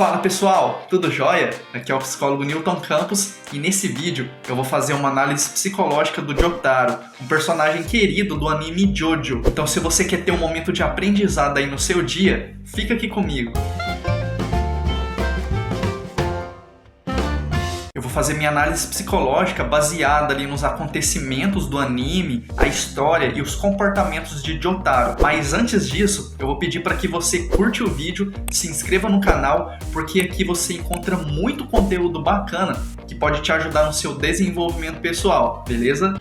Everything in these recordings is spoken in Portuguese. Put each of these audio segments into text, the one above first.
Fala pessoal, tudo jóia? Aqui é o psicólogo Newton Campos e nesse vídeo eu vou fazer uma análise psicológica do Jotaro, um personagem querido do anime Jojo. Então se você quer ter um momento de aprendizado aí no seu dia, fica aqui comigo. Eu vou fazer minha análise psicológica baseada ali nos acontecimentos do anime, a história e os comportamentos de Jotaro. Mas antes disso, eu vou pedir para que você curte o vídeo, se inscreva no canal, porque aqui você encontra muito conteúdo bacana que pode te ajudar no seu desenvolvimento pessoal, beleza?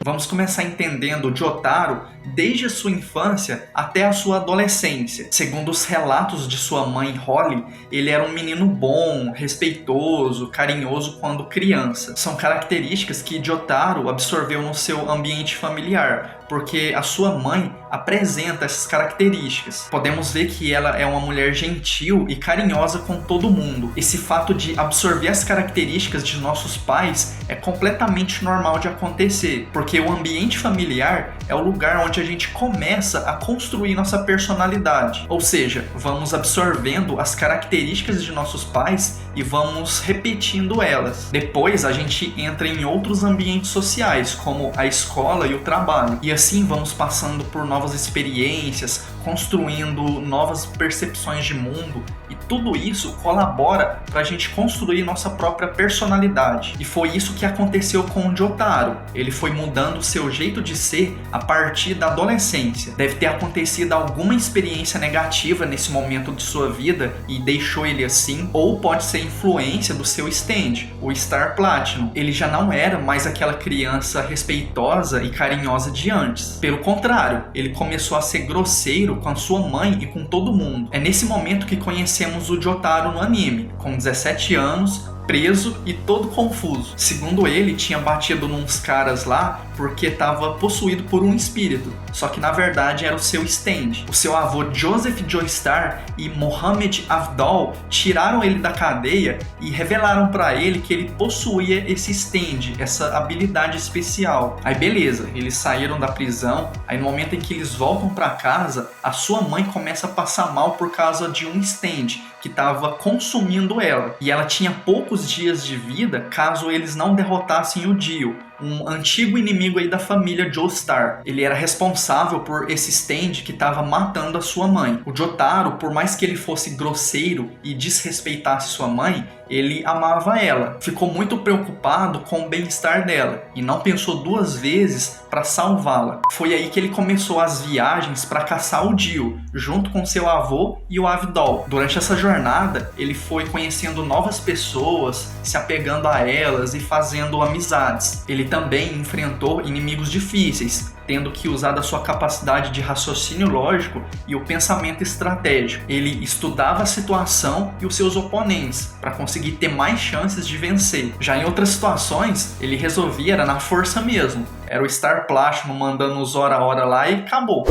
Vamos começar entendendo o Jotaro desde a sua infância até a sua adolescência. Segundo os relatos de sua mãe Holly, ele era um menino bom, respeitoso, carinhoso quando criança. São características que Jotaro absorveu no seu ambiente familiar, porque a sua mãe apresenta essas características. Podemos ver que ela é uma mulher gentil e carinhosa com todo mundo. Esse fato de absorver as características de nossos pais é completamente normal de acontecer, porque o ambiente familiar é o lugar onde a gente começa a construir nossa personalidade. Ou seja, vamos absorvendo as características de nossos pais e vamos repetindo elas. Depois a gente entra em outros ambientes sociais, como a escola e o trabalho. E assim vamos passando por novas experiências, construindo novas percepções de mundo, e tudo isso colabora para a gente construir nossa própria personalidade. E foi isso que aconteceu com o Jotaro. Ele foi mudando o seu jeito de ser a partir da adolescência. Deve ter acontecido alguma experiência negativa nesse momento de sua vida e deixou ele assim, ou pode ser influência do seu stand, o Star Platinum. Ele já não era mais aquela criança respeitosa e carinhosa de antes. Pelo contrário, ele começou a ser grosseiro com a sua mãe e com todo mundo. É nesse momento que conhecemos o Jotaro no anime, com 17 anos, preso e todo confuso. Segundo ele, tinha batido nos caras lá porque estava possuído por um espírito, só que na verdade era o seu stand. O seu avô Joseph Joestar e Mohammed Afdal tiraram ele da cadeia e revelaram para ele que ele possuía esse stand, essa habilidade especial. Aí beleza, eles saíram da prisão. Aí no momento em que eles voltam para casa, a sua mãe começa a passar mal por causa de um stand que estava consumindo ela, e ela tinha poucos dias de vida caso eles não derrotassem o Dio, um antigo inimigo aí da família Joestar. Ele era responsável por esse stand que estava matando a sua mãe. O Jotaro, por mais que ele fosse grosseiro e desrespeitasse sua mãe, ele amava ela. Ficou muito preocupado com o bem-estar dela e não pensou duas vezes para salvá-la. Foi aí que ele começou as viagens para caçar o Dio, junto com seu avô e o Avdol. Durante essa jornada, ele foi conhecendo novas pessoas, se apegando a elas e fazendo amizades. Ele também enfrentou inimigos difíceis, tendo que usar da sua capacidade de raciocínio lógico e o pensamento estratégico. Ele estudava a situação e os seus oponentes para conseguir ter mais chances de vencer. Já em outras situações, ele resolvia era na força mesmo. Era o Star Platinum mandando os hora a hora lá e acabou.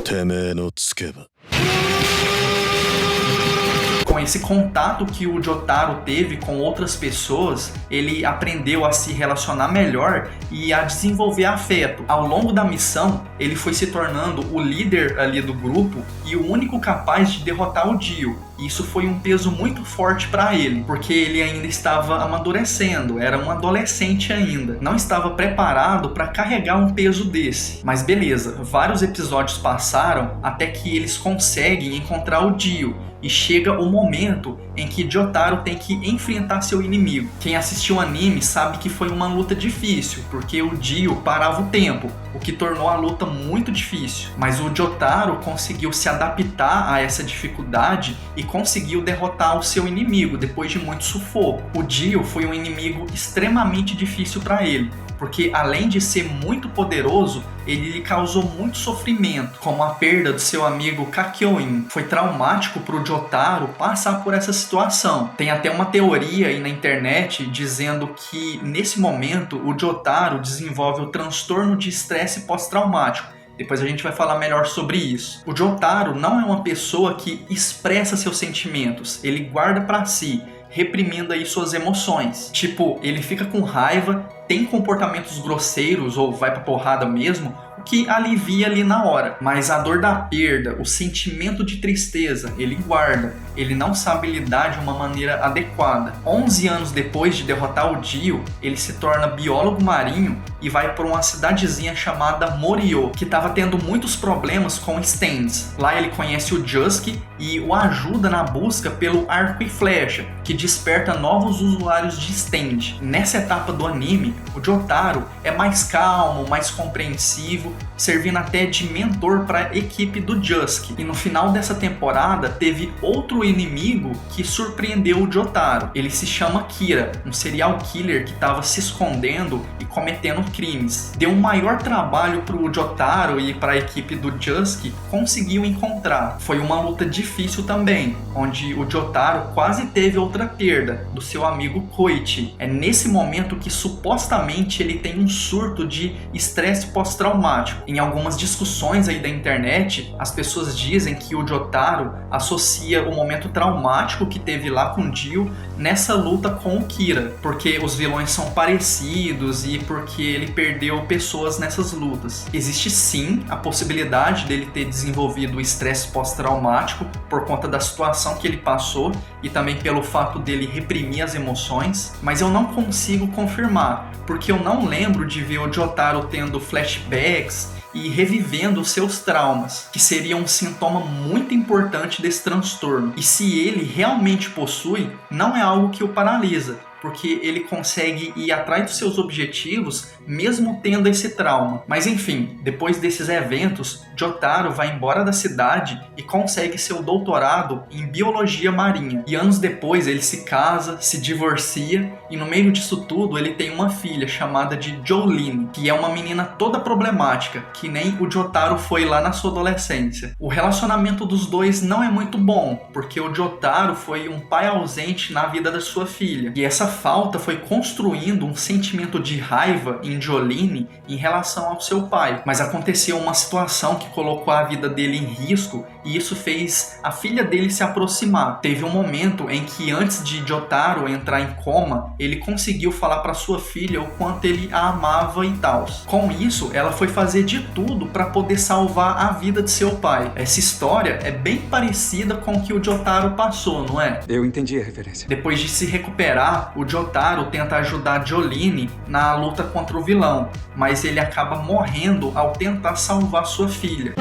Com esse contato que o Jotaro teve com outras pessoas, ele aprendeu a se relacionar melhor e a desenvolver afeto. Ao longo da missão, ele foi se tornando o líder ali do grupo e o único capaz de derrotar o Dio. Isso foi um peso muito forte para ele, porque ele ainda estava amadurecendo, era um adolescente ainda, não estava preparado para carregar um peso desse. Mas beleza, vários episódios passaram até que eles conseguem encontrar o Dio, e chega o momento em que Jotaro tem que enfrentar seu inimigo. Quem assistiu o anime sabe que foi uma luta difícil, porque o Dio parava o tempo, o que tornou a luta muito difícil. Mas o Jotaro conseguiu se adaptar a essa dificuldade e conseguiu derrotar o seu inimigo depois de muito sufoco. O Dio foi um inimigo extremamente difícil para ele, porque além de ser muito poderoso, ele lhe causou muito sofrimento, como a perda do seu amigo Kakyoin. Foi traumático para o Jotaro passar por essa situação. Tem até uma teoria aí na internet dizendo que nesse momento o Jotaro desenvolve o transtorno de estresse pós-traumático. Depois a gente vai falar melhor sobre isso. O Jotaro não é uma pessoa que expressa seus sentimentos, ele guarda para si, reprimindo aí suas emoções. Tipo, ele fica com raiva, tem comportamentos grosseiros ou vai pra porrada mesmo o que alivia ali na hora. Mas a dor da perda, o sentimento de tristeza, ele guarda. Ele não sabe lidar de uma maneira adequada. 11 anos depois de derrotar o Dio, ele se torna biólogo marinho e vai para uma cidadezinha chamada Morio, que estava tendo muitos problemas com stands. Lá ele conhece o Jusky e o ajuda na busca pelo arco e flecha, que desperta novos usuários de stand. Nessa etapa do anime, o Jotaro é mais calmo, mais compreensivo, servindo até de mentor para a equipe do Jusky. E no final dessa temporada teve outro inimigo que surpreendeu o Jotaro. Ele se chama Kira, um serial killer que estava se escondendo e cometendo crimes. Deu um maior trabalho para o Jotaro e para a equipe do Jusky conseguir o encontrar. Foi uma luta difícil também, onde o Jotaro quase teve outra perda do seu amigo Koichi. É nesse momento que supostamente ele tem um surto de estresse pós-traumático. Em algumas discussões aí da internet, as pessoas dizem que o Jotaro associa o momento traumático que teve lá com o Dio nessa luta com o Kira, porque os vilões são parecidos e porque ele perdeu pessoas nessas lutas. Existe sim a possibilidade dele ter desenvolvido o estresse pós-traumático por conta da situação que ele passou e também pelo fato dele reprimir as emoções, mas eu não consigo confirmar, porque eu não lembro de ver o Jotaro tendo flashbacks e revivendo os seus traumas, que seria um sintoma muito importante desse transtorno. E se ele realmente possui, não é algo que o paralisa, porque ele consegue ir atrás dos seus objetivos mesmo tendo esse trauma. Mas enfim, depois desses eventos, Jotaro vai embora da cidade e consegue seu doutorado em biologia marinha. E anos depois ele se casa, se divorcia e no meio disso tudo ele tem uma filha chamada de Jolene, que é uma menina toda problemática, que nem o Jotaro foi lá na sua adolescência. O relacionamento dos dois não é muito bom, porque o Jotaro foi um pai ausente na vida da sua filha. E essa falta foi construindo um sentimento de raiva em Jolene em relação ao seu pai. Mas aconteceu uma situação que colocou a vida dele em risco e isso fez a filha dele se aproximar. Teve um momento em que antes de Jotaro entrar em coma, ele conseguiu falar para sua filha o quanto ele a amava e tal. Com isso, ela foi fazer de tudo para poder salvar a vida de seu pai. Essa história é bem parecida com o que o Jotaro passou, não é? Eu entendi a referência. Depois de se recuperar, o Jotaro tenta ajudar Jolene na luta contra o vilão, mas ele acaba morrendo ao tentar salvar sua filha.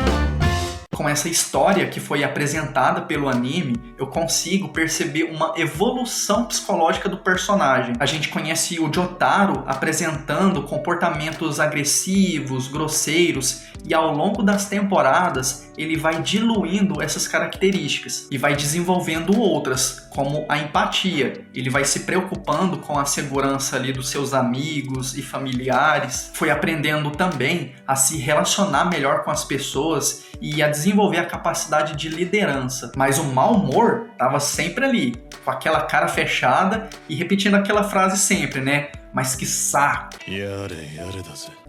Com essa história que foi apresentada pelo anime, eu consigo perceber uma evolução psicológica do personagem. A gente conhece o Jotaro apresentando comportamentos agressivos, grosseiros, e ao longo das temporadas ele vai diluindo essas características e vai desenvolvendo outras, como a empatia. Ele vai se preocupando com a segurança ali dos seus amigos e familiares. Foi aprendendo também a se relacionar melhor com as pessoas e a desenvolver a capacidade de liderança. Mas o mau humor estava sempre ali, com aquela cara fechada e repetindo aquela frase sempre, né? Mas que saco!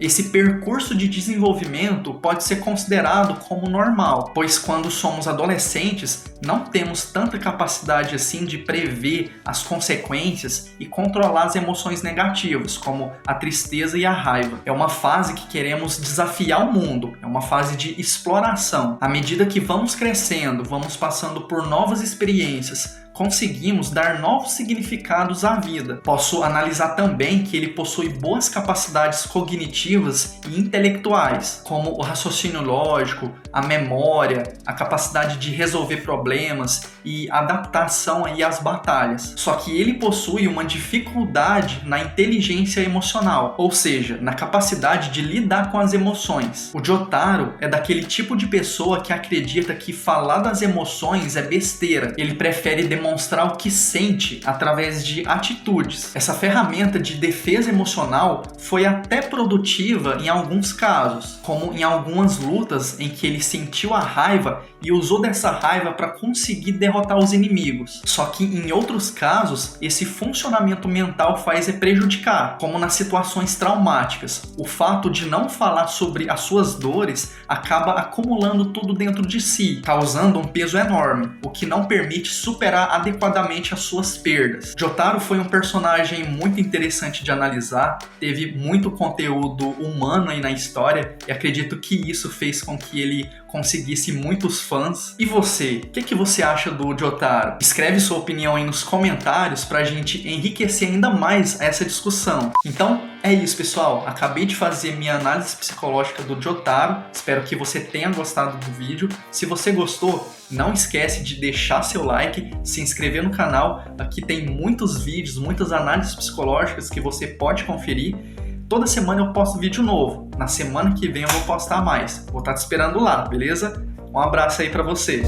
Esse percurso de desenvolvimento pode ser considerado como normal, pois quando somos adolescentes não temos tanta capacidade assim de prever as consequências e controlar as emoções negativas, como a tristeza e a raiva. É uma fase que queremos desafiar o mundo, é uma fase de exploração. À medida que vamos crescendo, vamos passando por novas experiências, conseguimos dar novos significados à vida. Posso analisar também que ele possui boas capacidades cognitivas e intelectuais, como o raciocínio lógico, a memória, a capacidade de resolver problemas e adaptação aí às batalhas. Só que ele possui uma dificuldade na inteligência emocional, ou seja, na capacidade de lidar com as emoções. O Jotaro é daquele tipo de pessoa que acredita que falar das emoções é besteira. Ele prefere demonstrar o que sente através de atitudes. Essa ferramenta de defesa emocional foi até produtiva em alguns casos, como em algumas lutas em que ele sentiu a raiva e usou dessa raiva para conseguir derrotar os inimigos. Só que em outros casos, esse funcionamento mental faz prejudicar, como nas situações traumáticas. O fato de não falar sobre as suas dores acaba acumulando tudo dentro de si, causando um peso enorme, o que não permite superar adequadamente as suas perdas. Jotaro foi um personagem muito interessante de analisar, teve muito conteúdo humano aí na história e acredito que isso fez com que ele conseguisse muitos fãs. E você? O que você acha do Jotaro? Escreve sua opinião aí nos comentários pra gente enriquecer ainda mais essa discussão. Então, é isso, pessoal. Acabei de fazer minha análise psicológica do Jotaro. Espero que você tenha gostado do vídeo. Se você gostou, não esquece de deixar seu like, se inscrever no canal. Aqui tem muitos vídeos, muitas análises psicológicas que você pode conferir. Toda semana eu posto vídeo novo. Na semana que vem eu vou postar mais. Vou estar te esperando lá, beleza? Um abraço aí pra você.